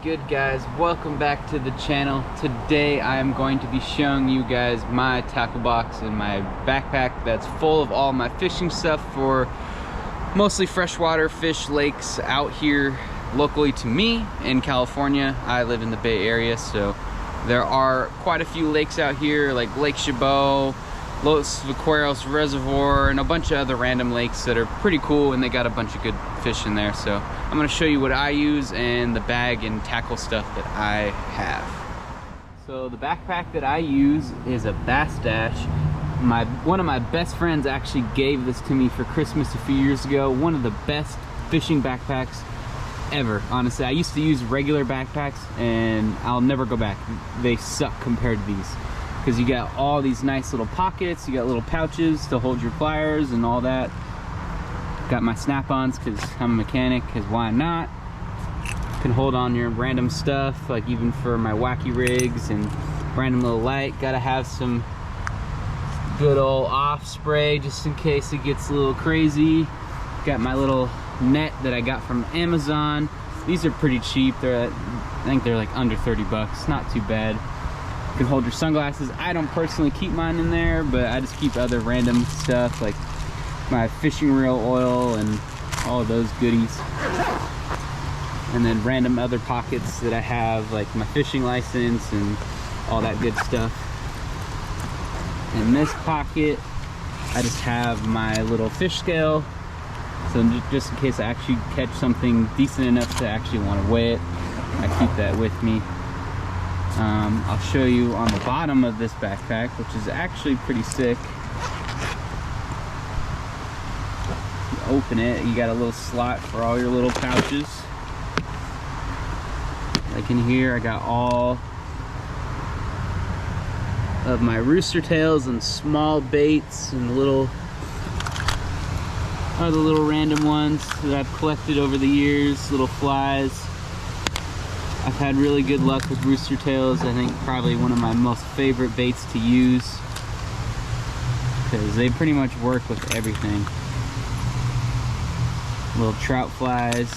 good, guys? Welcome back to the channel. Today I am going to be showing you guys my tackle box and my backpack that's full of all my fishing stuff for mostly freshwater fish lakes out here locally to me in California. I live in the Bay Area, so there are quite a few lakes out here like Lake Chabot, Los Vaqueros Reservoir, and a bunch of other random lakes that are pretty cool, and they got a bunch of good fish in there. So I'm going to show you what I use and the bag and tackle stuff that I have. So the backpack that I use is a Bass Stash. One of my best friends actually gave this to me for Christmas a few years ago. One of the best fishing backpacks ever, honestly. I used to use regular backpacks and I'll never go back. They suck compared to these, because you got all these nice little pockets, you got little pouches to hold your pliers and all that. Got my snap-ons because I'm a mechanic, because why not? Can hold on your random stuff, like even for my wacky rigs and random little light. Gotta have some good old off spray just in case it gets a little crazy. Got my little net that I got from Amazon. These are pretty cheap. I think they're like under 30 bucks, not too bad. You can hold your sunglasses. I don't personally keep mine in there, but I just keep other random stuff like my fishing reel oil and all of those goodies. And then random other pockets that I have, like my fishing license and all that good stuff. In this pocket, I just have my little fish scale. So just in case I actually catch something decent enough to actually want to weigh it, I keep that with me. I'll show you on the bottom of this backpack, which is actually pretty sick. You open it, you got a little slot for all your little pouches. Like in here, I got all of my rooster tails and small baits and other little random ones that I've collected over the years, little flies. I've had really good luck with rooster tails. I think probably one of my most favorite baits to use, because they pretty much work with everything. Little trout flies,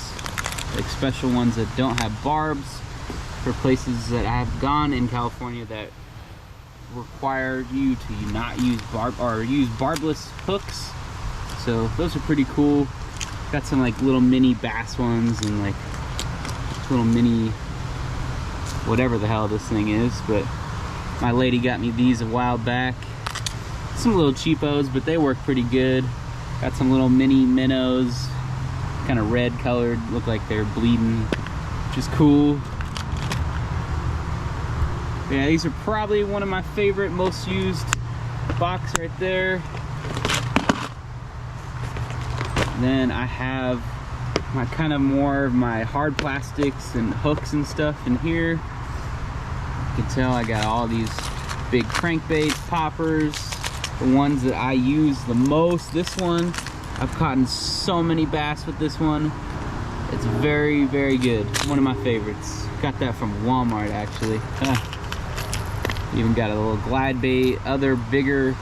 like special ones that don't have barbs, for places that I have gone in California that require you to not use use barbless hooks. So those are pretty cool. Got some like little mini bass ones and like little mini whatever the hell this thing is, but my lady got me these a while back. Some little cheapos, but they work pretty good. Got some little mini minnows, kind of red colored, look like they're bleeding, which is cool. Yeah, these are probably one of my favorite, most used box right there. And then I have my kind of more of my hard plastics and hooks and stuff in here. You can tell I got all these big crankbait poppers, the ones that I use the most. This one, I've caught in so many bass with this one. It's very, very good. One of my favorites. Got that from Walmart, actually. Even got a little glide bait, other bigger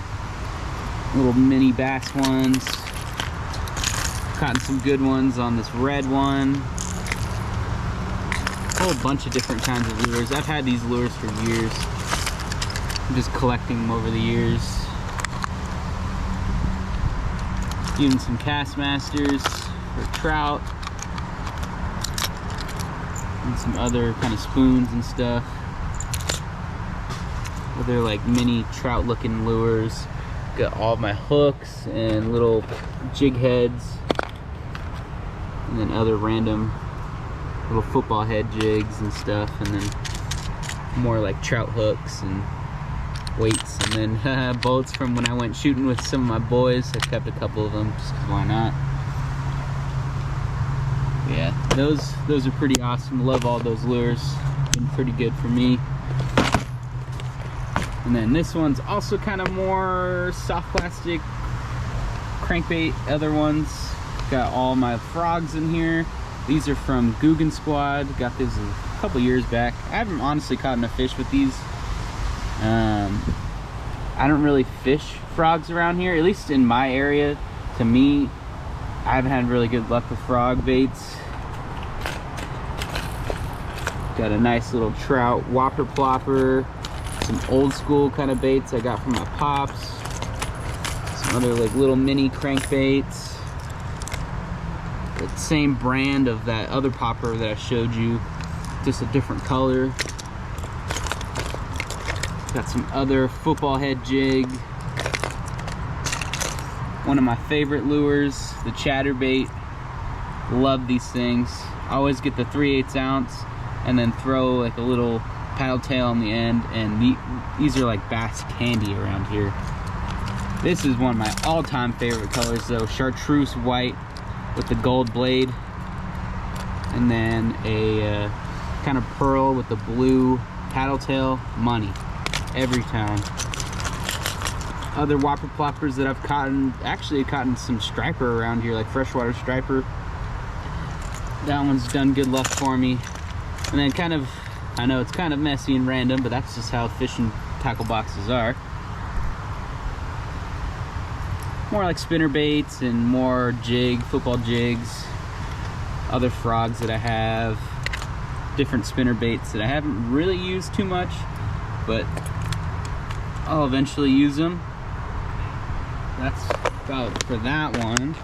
little mini bass ones. Caught some good ones on this red one. A whole bunch of different kinds of lures. I've had these lures for years. I'm just collecting them over the years. Even some Castmasters for trout. And some other kind of spoons and stuff. They're like mini trout looking lures. Got all my hooks and little jig heads. And then other random little football head jigs and stuff, and then more like trout hooks and weights, and then boats from when I went shooting with some of my boys. I kept a couple of them just 'cause why not. Yeah, those are pretty awesome. Love all those lures. Been pretty good for me. And then this one's also kind of more soft plastic crankbait. Other ones, got all my frogs in here. These are from Googan Squad. Got these a couple years back. I haven't honestly caught enough fish with these. I don't really fish frogs around here, at least in my area. To me, I haven't had really good luck with frog baits. Got a nice little trout whopper plopper. Some old school kind of baits I got from my pops. Some other like little mini crankbaits. The same brand of that other popper that I showed you, just a different color. Got some other football head jig. One of my favorite lures, the chatterbait. Love these things. I always get the 3/8 ounce and then throw like a little paddle tail on the end, and these are like bass candy around here. This is one of my all-time favorite colors though, chartreuse white with the gold blade, and then a kind of pearl with the blue paddle tail. Money every time. Other whopper ploppers that I've caught, actually I've caught some striper around here, like freshwater striper. That one's done good luck for me. And then kind of, I know it's kind of messy and random, but that's just how fishing tackle boxes are. More like spinner baits and more football jigs. Other frogs that I have. Different spinner baits that I haven't really used too much, but I'll eventually use them. That's about for that one.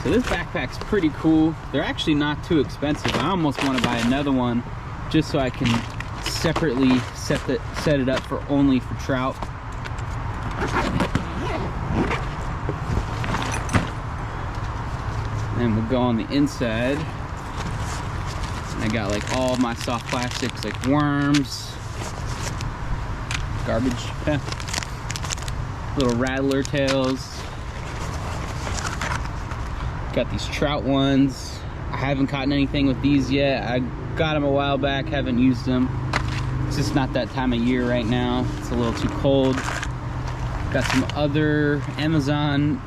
So this backpack's pretty cool. They're actually not too expensive. I almost want to buy another one just so I can separately set it up for only for trout. And we'll go on the inside. And I got like all my soft plastics, like worms, garbage, little rattler tails. Got these trout ones. I haven't caught anything with these yet. I got them a while back, haven't used them. It's just not that time of year right now. It's a little too cold. Got some other Amazon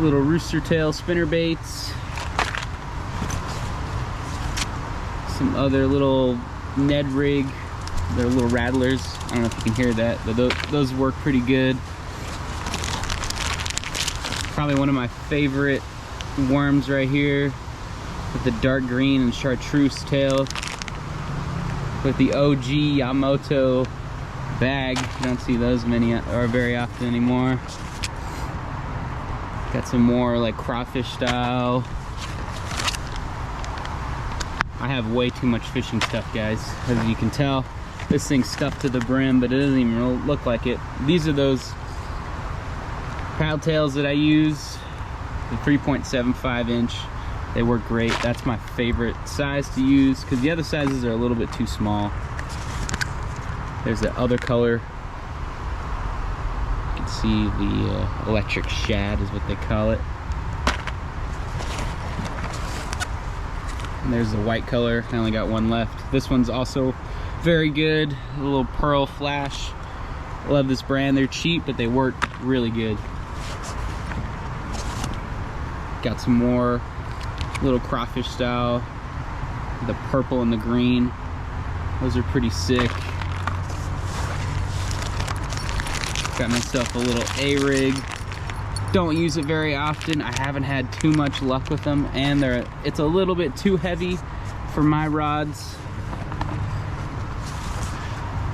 little rooster tail spinner baits. Some other little Ned rig. They're little rattlers. I don't know if you can hear that, but those work pretty good. Probably one of my favorite worms right here with the dark green and chartreuse tail with the OG Yamamoto bag. You don't see those many or very often anymore. Got some more like crawfish style. I have way too much fishing stuff, guys. As you can tell, this thing's stuffed to the brim, but it doesn't even look like it. These are those paddle tails that I use, the 3.75 inch. They work great. That's my favorite size to use because the other sizes are a little bit too small. There's the other color. You can see the electric shad is what they call it. And there's the white color. I only got one left. This one's also very good. A little pearl flash. Love this brand. They're cheap, but they work really good. Got some more little crawfish style, the purple and the green. Those are pretty sick. Got myself a little A-rig. Don't use it very often. I haven't had too much luck with them, and it's a little bit too heavy for my rods.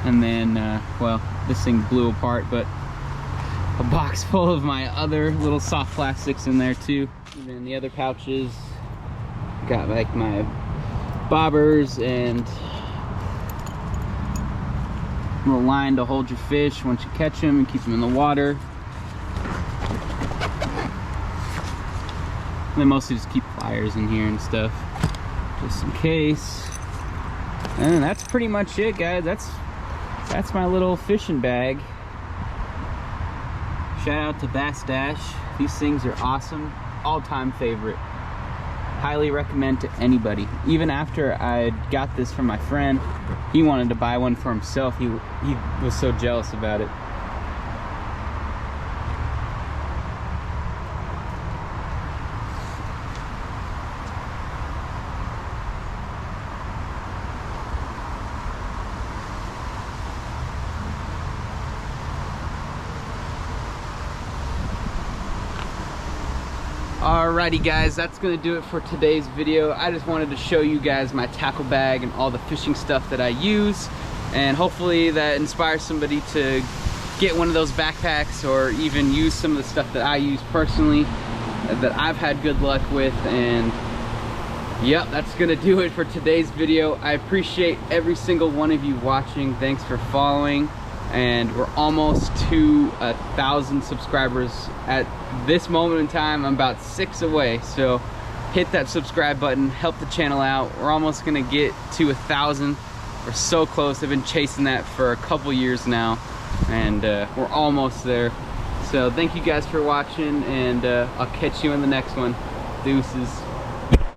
And then, well, this thing blew apart, but a box full of my other little soft plastics in there too. And then the other pouches, got like my bobbers and a little line to hold your fish once you catch them and keep them in the water. And then mostly just keep pliers in here and stuff, just in case. And that's pretty much it, guys. That's my little fishing bag. Shout out to Bass Dash. These things are awesome. All-time favorite. Highly recommend to anybody. Even after I got this from my friend, he wanted to buy one for himself. He was so jealous about it. Alrighty guys, that's gonna do it for today's video. I just wanted to show you guys my tackle bag and all the fishing stuff that I use, and hopefully that inspires somebody to get one of those backpacks or even use some of the stuff that I use personally that I've had good luck with. And yep, that's gonna do it for today's video. I appreciate every single one of you watching. Thanks for following, and we're almost to 1,000 subscribers at this moment in time. I'm about 6 away, so hit that subscribe button, help the channel out. We're almost gonna get to 1,000. We're so close. I've been chasing that for a couple years now, and we're almost there. So thank you guys for watching, and I'll catch you in the next one. Deuces.